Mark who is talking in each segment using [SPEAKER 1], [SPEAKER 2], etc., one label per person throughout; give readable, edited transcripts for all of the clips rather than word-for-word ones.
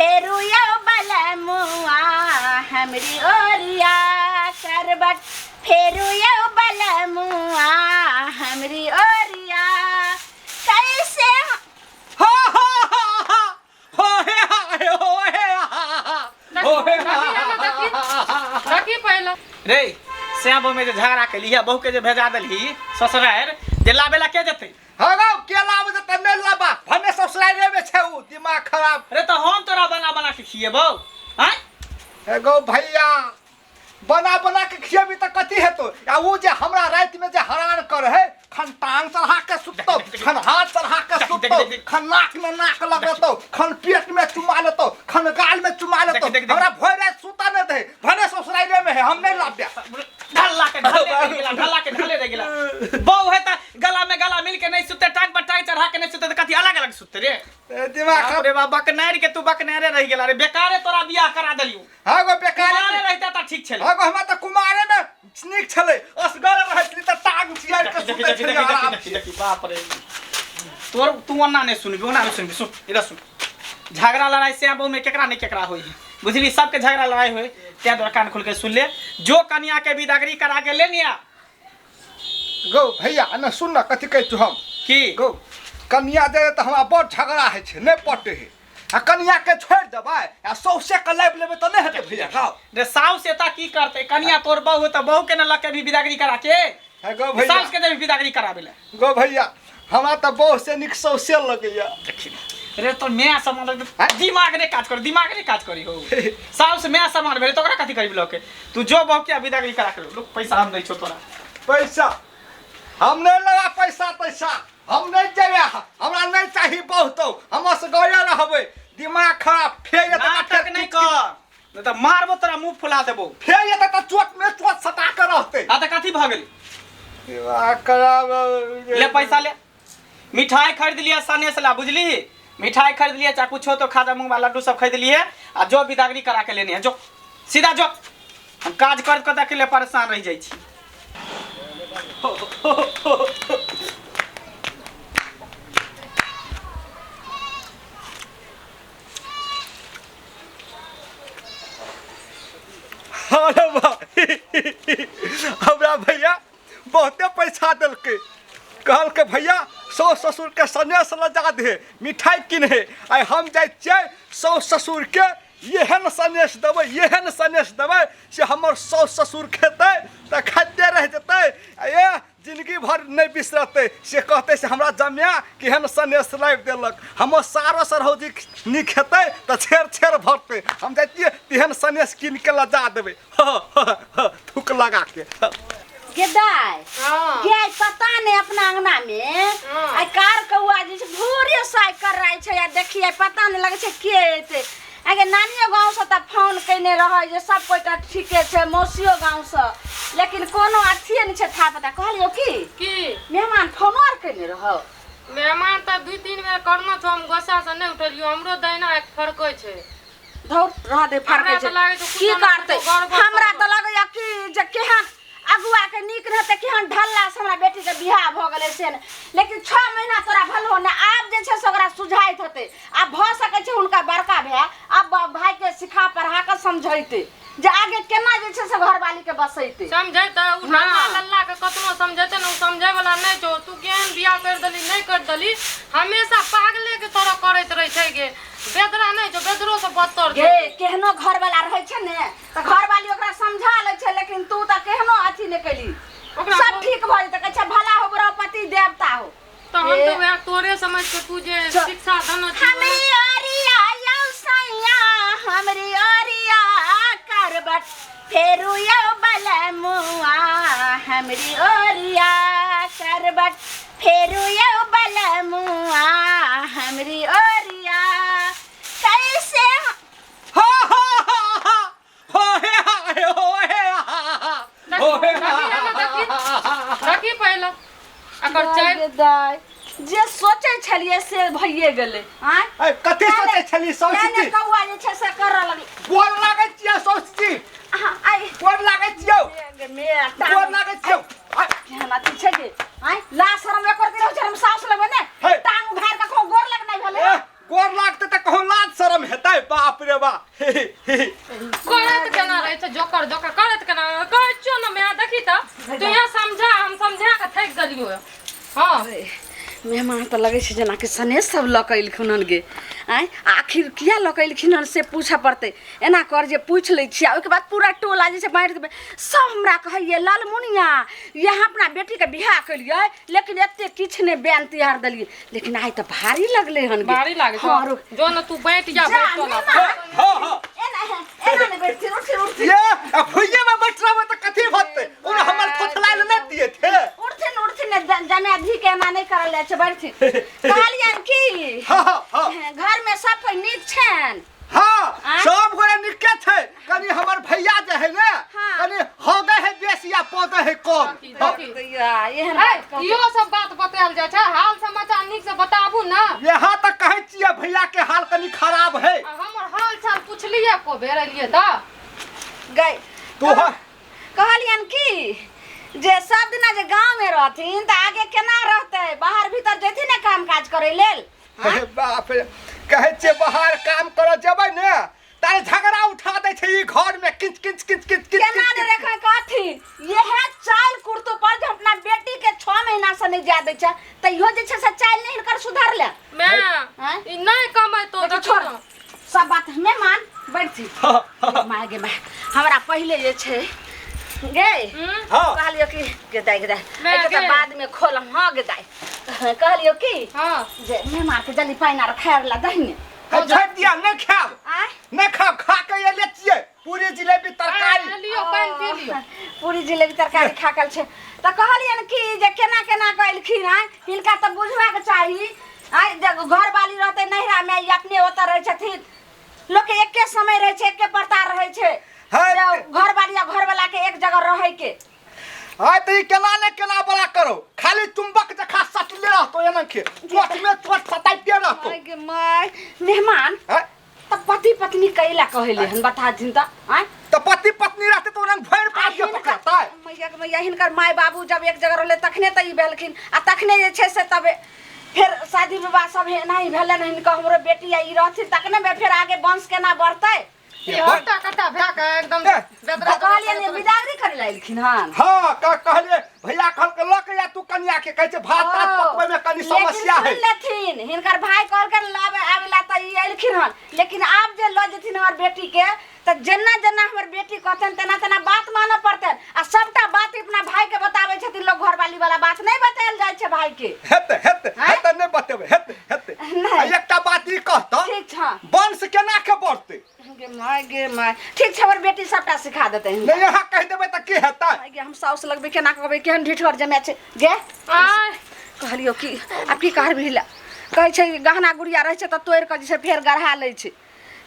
[SPEAKER 1] फेरू यो बलमुआ हमरी ओरिया करबट फेरू यो बलमुआ हमरी ओरिया कैसे
[SPEAKER 2] हो
[SPEAKER 3] पहले
[SPEAKER 2] रे श्याम में जो झगड़ा के लिया बहू के जो भेजा दली ससुरार जे लाबेला के जते
[SPEAKER 4] हगो के लाब जते नै लाबा भने ससुरारे में छै उ दिमाग खराब।
[SPEAKER 2] अरे तो हम तोरा बना बना के खिएबो हैं
[SPEAKER 4] एगो भैया बना बना के खिएबी त कथि हेतो आ उ जे हमरा रात में जे हरान कर है खन टांग चढ़ा के सुततो खन हाथ चढ़ा के सुततो खन नाक में नाक लगतो खन पेट में चुमा लेतो खन गाल में चुमा लेतो हमरा भोर रात सुता न दे भने ससुरारे में है हम नै लाब दे
[SPEAKER 2] ढल्ला के ढले रे गेला बहू है त गला में गला मिल के नहीं सुते टांग पर टांग चढ़ा के नहीं सुते त कथि अलग अलग सुते रे
[SPEAKER 4] दिमाग खराब।
[SPEAKER 2] रे बाबा बकनार के तू बकनारे रह गेला रे बेकारे तोरा बियाह करा दलियो
[SPEAKER 4] हगो बेकार
[SPEAKER 2] कुमारे रहता त ठीक छले
[SPEAKER 4] हगो हमरा त कुमारे में नीक छले असगर रहतली त टांग चियार के सुते छली आराम से।
[SPEAKER 2] देखी बाप रे तोर तू अन्ना नहीं सुनबी ओना नहीं सुनबी सुन इधर सुन झगड़ा लड़ाई से अब में केकरा नहीं केकरा होई बुझली सबके झगड़ा लड़ाई होई त्या दो कान खोल के सुन ले जो कन्या के विदागरी करा के ले निया
[SPEAKER 4] गो भैया न सुन न कथि कहै छु हम
[SPEAKER 2] की
[SPEAKER 4] गो कन्या दे त हमरा बड़ झगड़ा है छै नै पटे है आ कन्या के छोड़ देबै आ सौसे के लाइब लेबै त नै हेतै भैया गाओ
[SPEAKER 2] रे साउस एता की करते कन्या तोर बहू त बहू के न लके भी विदागरी करा के
[SPEAKER 4] है गो भैया
[SPEAKER 2] साउस के दे विदागरी कराबे ले
[SPEAKER 4] गो भैया हमरा त बहुत से निक सौसे लगैया
[SPEAKER 2] देखी रे तो मैं सामान दिमाग रे काज करी हो साउस मैं सामान भेले तो ओकरा कथि करबी लके तू जो बहू के विदागरी करा के लोग पैसा हम दै छो तोरा
[SPEAKER 4] पैसा हम नै लगा पैसा हम नै जेबे हमरा नै चाही बहुत हम से गया रहबै दिमाग खराब फेर
[SPEAKER 2] नाटक नहीं कर नहीं तो मारबो तोरा मुंह फुला देबो
[SPEAKER 4] फेर ये त चोट में चोट सटा के रहते
[SPEAKER 2] आ त कथि भ गेल
[SPEAKER 4] दिमाग खराब
[SPEAKER 2] ले पैसा ले मिठाई खरीद लिया सने से ला बुझली मिठाई खरीद लिया चाहे कुछ हो तो खाजा मुंह वाला लड्डू सब खरीद लिए आ जो विदागरी करा के लेनी है जो सीधा जो हम काज कर के देख ले परेशान रह जाई छी
[SPEAKER 4] अरे भाई हमरा भैया बहुते पैसा दिलके कहल के भैया सास ससुर के सनेस लजा दे मिठाई किने आइ हम जाय छियै सास ससुर के एहन सनेस देबै से हमर सास ससुर खेतै त खाते रह जेतै ए जिंदगी भर नहीं बिसरते से कहते से हमरा जमिया केहन सनेस लाइब देलक हम सारा सरहौजी नी खेते त छेर भरते हम जाइए तेहन सनेस किन के लजा देबै थूक लगा के
[SPEAKER 1] गेदाय के पता नहीं अपना अंगना में आई कार कौआ जे भोरे साइ कर रही छै या देखिए पता नहीं लगे छै के एते आगे नानियो गांव से त फोन कइने रहे जे सब कोई त ठीके छै मौसियो गांव से लेकिन कोनो अथिए नहीं छै था पता कहलियो की मेहमान फोन और कइने रहो
[SPEAKER 3] मेहमान त 2-3 बेर करना छ हम गोसा से नहीं उठलियो हमरो दैना एक फरकै छै
[SPEAKER 1] धौर रह दे फरकै छै की करते हमरा त लगैया कि जे केहन अगुआ के नीक रहते केहन ढल्ला से हमरा बेटी के बियाह भ गेले से लेकिन 6 महीना तोरा भलो ने आब जे छै से ओकरा सुझाइत होते आब भ सकै छै हुनका बड़का भाई अब भाई के सिखा पढ़ा के समझैते जे आगे केना जे छै से घरवाली के बसैते
[SPEAKER 3] समझैते उ ढल्ला लल्ला के कतनो समझैते न उ समझै वाला नै छौ तू केहन बियाह कर दली नै कर दली हमेशा पागले के तरह करैत रहै छै गे बेदरा नै छौ बेदरो से बदतर
[SPEAKER 1] गे केहनो घरवाला रहै छै ने त घरवाली ओकरा समझा लै छै लेकिन तू त केहनो अथी नै कली सब ठीक भ जेतै कहै छै भला हो बृहस्पति देवता हो
[SPEAKER 3] तो हम तो वह तोरे समझ के तू जे शिक्षा धन
[SPEAKER 1] हमरी ओरिया यौ सैया हमरी ओरिया करबट फेरू यौ बलमुआ हमरी ओरिया करबट फेरू यौ बलमुआ हमरी ओरिया कैसे
[SPEAKER 3] देखी पहले अगर चाय
[SPEAKER 1] जे सोचे छलिए से भइए गेले हां
[SPEAKER 4] कथि सोचे छली सौसी
[SPEAKER 1] कौआ जे छै से करऽ लगी
[SPEAKER 4] गोर लागै छियै सौसी
[SPEAKER 1] आई
[SPEAKER 4] गोर लागै छियै
[SPEAKER 1] मेरा
[SPEAKER 4] गोर लागै छियै
[SPEAKER 1] केहन अथी छै गे ला शरम एकर दिन छै हम साउस लेबै ने टांग उघार के कहूं गोर लगनाइ भेले
[SPEAKER 4] गोर लागते त कहूं लाज शरम हेतै बाप
[SPEAKER 3] हाँ
[SPEAKER 1] मेहमान तो लगे छै जेना कि सनेश सब लकैलखिन हन गे। आय आखिर किया लकैलखिन हन से पूछऽ पड़तै। एना कर जे पूछ लै छियै ओहिके बाद पूरा टोला जे छै बाँटि देबै। सब हमरा कहैये लालमुनिया यहाँ अपना बेटीके बियाह केलियै लेकिन एते किछु नहि बैन तिहार देलियै। लेकिन आइ तऽ भारी लगलै हन गे।
[SPEAKER 3] भारी लागे
[SPEAKER 1] हाँ, रुक।
[SPEAKER 3] जो न तू बैठ जा बैठ तो ना
[SPEAKER 1] एना ने बैठ उठ
[SPEAKER 4] ये भुइये में बैठ रहा तो कथी भत्ते उन हमर थोथला ले नहीं दिए थे।
[SPEAKER 1] उठथिन जमाधी के एना नहीं करल जाइ छै बैठथिन। कहलियन की
[SPEAKER 4] हाँ
[SPEAKER 1] घर में सब कोई नीक छन।
[SPEAKER 4] हाँ सब गोरे निके थे। कनी हमर भैया जे है ना कनी हो गए है बेसी या पौधे है कम।
[SPEAKER 3] इहो सब बात बतायल जाइ छै। हाल समाचार नीक से बताबू ना।
[SPEAKER 4] यहाँ तक कहे छिए भैया के हाल कनी खराब है।
[SPEAKER 3] हमर हाल चाल पूछलिए को बेर एलिए त
[SPEAKER 1] गई
[SPEAKER 4] तो
[SPEAKER 1] कहलियन की जे सब दिना जे गांव में रहथिन त आगे केना रहते बाहर भीतर जेथिन ना काम काज करे लेल।
[SPEAKER 4] अरे बाप रे कहे छिए बाहर काम करो जबै ने तारे झगड़ा उठा दे छै ई घर में किच किच किच किच किच
[SPEAKER 1] केना ने रेखा काथी यह चाल कुर्तो पर जे अपना बेटी के 6 महीना से नहीं जा दे छै तइयो जे छै से चाल नहीं हिनकर सुधार ले।
[SPEAKER 3] मैं ई नहीं कमाई तो
[SPEAKER 1] छोड़ सब बात हमें मान बैठी। माय गे माय हमरा पहले जे छै गे कहलियो कि गे दाई एके त बाद में खोलम। हां गे दाई कहलियो कि
[SPEAKER 3] हां
[SPEAKER 1] जे मैं मार के जल्दी पानी आर खाए ला दहिने
[SPEAKER 4] छोड़ दिया नहीं खाब नहीं खाब खा के ये ले छिए पूरी जिलेबी तरकारी
[SPEAKER 3] लियो पानी पी लियो।
[SPEAKER 1] पूरी जिलेबी तरकारी खाकल छै त कहलियन कि जे केना केना कइलखिन है हिनका त बुझवा के चाही। आइ जब घर वाली रहते नहिरा में अपने ओत रहे छथिन लोग के एके समय रहे छै एके प्रकार रहे छै। घर वाली या घर वाला के एक जगह रहे के
[SPEAKER 4] हां त ई केला ने केला बड़ा करो खाली चुंबक जखा सटले रहतो एना के चोट में चोट सटाइते रहतो।
[SPEAKER 1] माय गे माय मेहमान त पति पत्नी कैला कहले हन बता दिन त आय
[SPEAKER 4] त पति पत्नी रहते तो रंग भैर पास के पकड़ता है।
[SPEAKER 1] मैया के मैया हिनकर माय बाबू जब एक जगह रहले तखने त ई भेलखिन आ तखने जे छै से तबे फिर शादी विवाह सब नहीं भेले न हिनका हमरो बेटी आई रहथि तखने में फिर आगे वंश केना बढ़तै।
[SPEAKER 3] हट्टा कट्टा भैक एकदम बेदरा
[SPEAKER 1] कहलिए बिदागरी करे लाइलखिन हन।
[SPEAKER 4] हां कहले भैया कहल के लक या तू कन्या के कहे छै भात तात पकबै में कनी समस्या है।
[SPEAKER 1] लेथिन हिनकर भाई कहल के लावे आवेला त ई आइलखिन हन लेकिन आब जे ल जेथिन हमर बेटी के त जेना जेना हमर बेटी कहतन तेना तेना बात मानऽ पड़तन आ सबटा बात अपना भाई के बताबै छथिन लोग घरवाली वाला बात नहीं बतायल जाय छै भाई के।
[SPEAKER 4] हेते नहीं बतेबे हेते एकटा बात ई कहत
[SPEAKER 1] ठीक छ
[SPEAKER 4] वंश केना के बढ़ते
[SPEAKER 1] गे माय ठीक छै हमर बेटी सबटा सिखा देतै।
[SPEAKER 4] नहीं यहाँ कह देबे त की हेतै
[SPEAKER 1] गे हम साउस लगबे केना कहबै केहन ढिठर जमे छै गे
[SPEAKER 3] आय
[SPEAKER 1] कहलियो कि अब की कहर भिला कहै छै गहना गुड़िया रहै छै त तोड़ के जे छै फेर गढ़ा लै छै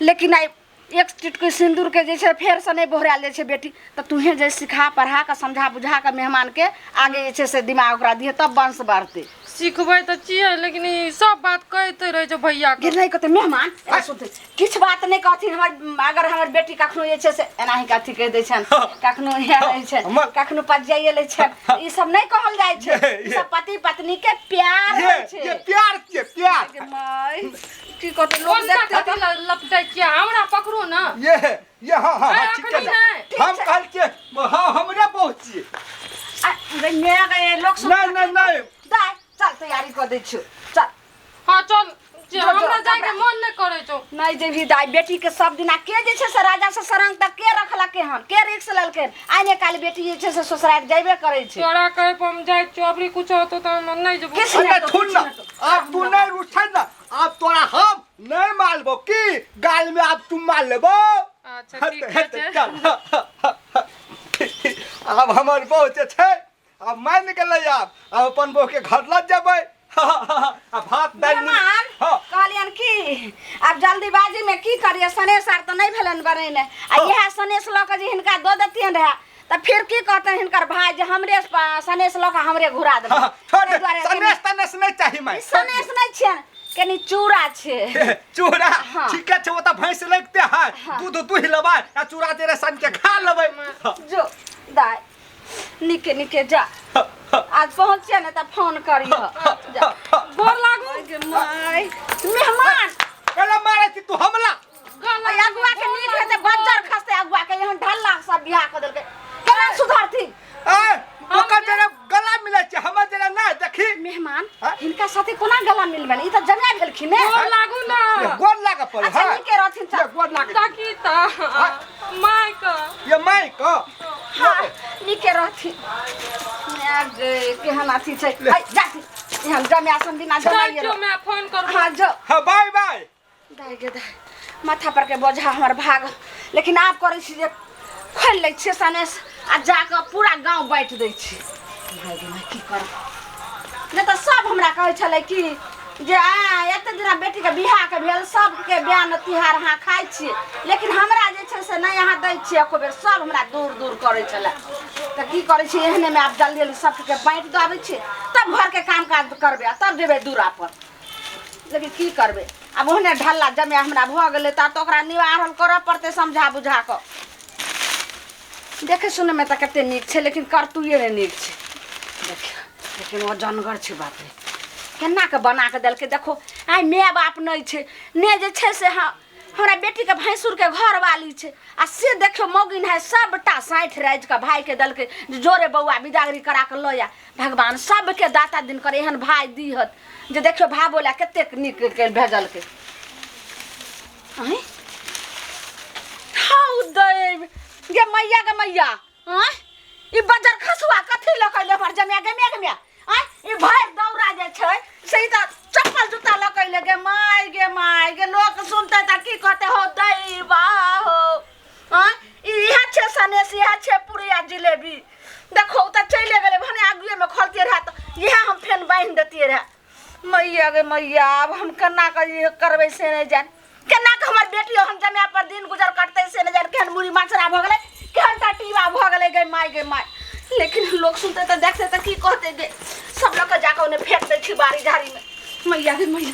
[SPEAKER 1] लेकिन आई एक चिटकी सिंदूर के जे छै फेर से नहीं बोहराल जाइ छै बेटी त तुहे जे सिखा पढ़ा के समझा बुझा के मेहमान के आगे जे छै से दिमाग ओकरा दिए तब वंश बढ़तै।
[SPEAKER 3] सिखबै त छियै लेकिन ई सब बात कहते रहे छै भैया के
[SPEAKER 1] गिर नहीं कहते मेहमान सुनते किछ बात नहीं कहथिन हमर अगर हमर बेटी कखनो जे छै से एना ही कथी कह दै छन कखनो हे रहै छै कखनो पजियाए लै छन ई सब नहीं कहल जाइ छै ई सब पति पत्नी के प्यार होय छै।
[SPEAKER 4] ये प्यार के प्यार
[SPEAKER 1] माय की कहते लोग देखते
[SPEAKER 3] कथी लपटाई किया हमरा पकड़ो ना
[SPEAKER 4] ये हां ठीक है हम कहल के हां हमरे बहुत छी
[SPEAKER 1] मेरे लोग सुन
[SPEAKER 4] नहीं
[SPEAKER 1] दाई चल तैयारी कर दै छु चल
[SPEAKER 3] हां चल जे हमरा जाय के मन नहीं करे छौ
[SPEAKER 1] नहीं जेभी दाई बेटी के सब दिना के जे छै से राजा से सरंग तक के रखलके हन के रिक्स लेलके आने काल बेटी जे छै से ससुराल जाइबे करे छै।
[SPEAKER 3] तोरा कहे पर हम जाय चोबरी कुछ होतो त हम नहीं जबो
[SPEAKER 4] अरे सुन ना अब तू नहीं उठै ना अब तोरा हम नहीं मारबो की गाल में अब तुम मार लेबो।
[SPEAKER 3] अच्छा ठीक है
[SPEAKER 4] चल अब हमर बहू जे छै अब मान गेलै अब अपन बहू के घर लग जेबै अब भात दाल
[SPEAKER 1] मेहमान कहलियन की अब जल्दीबाजी में की करिए सनेश आर तो नहीं भेलन बनेने आ यह सनेश ल के जे हिनका दो देतियन रहे त फिर की कहते हिनकर भाई जे हमरे सनेश ल के हमरे घुरा देबै।
[SPEAKER 4] सनेश नहीं चाही मैं
[SPEAKER 1] सनेश नहीं छै कनी चूड़ा छै
[SPEAKER 4] चूड़ा ठीक है वो तो भैंस लगते है दूध दूध लेबै आ चूड़ा तेरे सन के खा लेबै
[SPEAKER 1] जो दाई निके निके जा आज पहुंचे न त फोन करियो जा गोर लागू गे माय मेहमान
[SPEAKER 4] पहले मारे थी तू हमला
[SPEAKER 1] अगुआ के नीक हेते बज्जर खसते अगुआ के यहाँ ढल्ला सब बियाह कर देलके केना सुधरती
[SPEAKER 4] ओकर जरा गला मिलै छै हमर जरा ना देखी
[SPEAKER 1] मेहमान
[SPEAKER 4] हाँ?
[SPEAKER 1] इनका साथे कोना गला मिलबन ई त जगह भेलखिन ने
[SPEAKER 3] गोर लागू ना
[SPEAKER 4] ये गोड़ लागा पड़े
[SPEAKER 1] अच्छा
[SPEAKER 4] हाँ
[SPEAKER 1] नीके रहथिन
[SPEAKER 4] ये गोड़ लागा
[SPEAKER 3] ताकि ता माइक
[SPEAKER 4] ये माई को
[SPEAKER 1] हाँ नीके रहथिन केहन अथी छै जाती यहाँ जमे आसन बिना जमाइए
[SPEAKER 3] जो मैं फोन कर
[SPEAKER 1] हाँ जो
[SPEAKER 4] हाँ बाय बाय
[SPEAKER 1] दाइ गे दाइ माथा पर के बोझा हमर भाग लेकिन आप करे छी जे खोल लै छियै सनेस आ जाके पूरा गांव बाँटि दै छी भाइ गे भाइ की करब नहि तऽ सब हमरा कहै छलै कि जे एते दिना बेटीके बियाहके भेल सबके बियाह तिहार अहाँ खाइ छियै लेकिन हमरा जे छै से नहि अहाँ दै छियै एको बेर सब हमरा दूर दूर करै छलै तऽ की करै छी एहनेमे आब जल्दी जल्दी सबके बाँटि दबै छी तब घरके काम काज करबै आ तब जेबै दूरा पर लेकिन की करबै आब ओहने ढल्ला जमे हमरा भऽ गेलै तऽ ओकरा निवारण करऽ पड़तै समझा बुझा कऽ देखे सुनैमे तऽ कते नीक छै लेकिन करतुए नहि नीक छै देखियौ लेकिन ओ जनगर छै बाप रे केना के बना के देलकै देखो आइ माय बाप नहीं छै ने जे छै से हमरा बेटी के भैंसुर के घर वाली छै आ से देखियो मौगिन है सबटा 60 राज के भाई के देलकै जोरे बौआ बिदागरी करा के लया भगवान सबके दाता दिन करे एहन भाई दीहत जे देखियो भाबो ला कते नीक के भेजलकै हाउ देव गे मैया ई बजर खसुआ कथी लकैले पर जमे गे ई भर दौरा जे छै से त चप्पल जूता लकैले गे माय गे लोक सुनते त की कहते हो दैवा हो इहा छै सनेस इहा छै पुरिया जिलेबी देखो त चले गेले भने आगुए में खोलते रहा त इहा हम फेन बांध देतिए रहा मैया गे मैया अब हम केना करबै से नहीं जान केना के हमर बेटी हम जमे पर दिन गुजर कटतै से नहीं जान केहन मुरी माछरा भ गेलै केहन टटीवा भ गेलै गे माय लेकिन लोग सुनते तो देखते तो की कहते गे सब लोग जाकर उन्हें फेंक दे छी बारी झाड़ी में मैया गे मैया।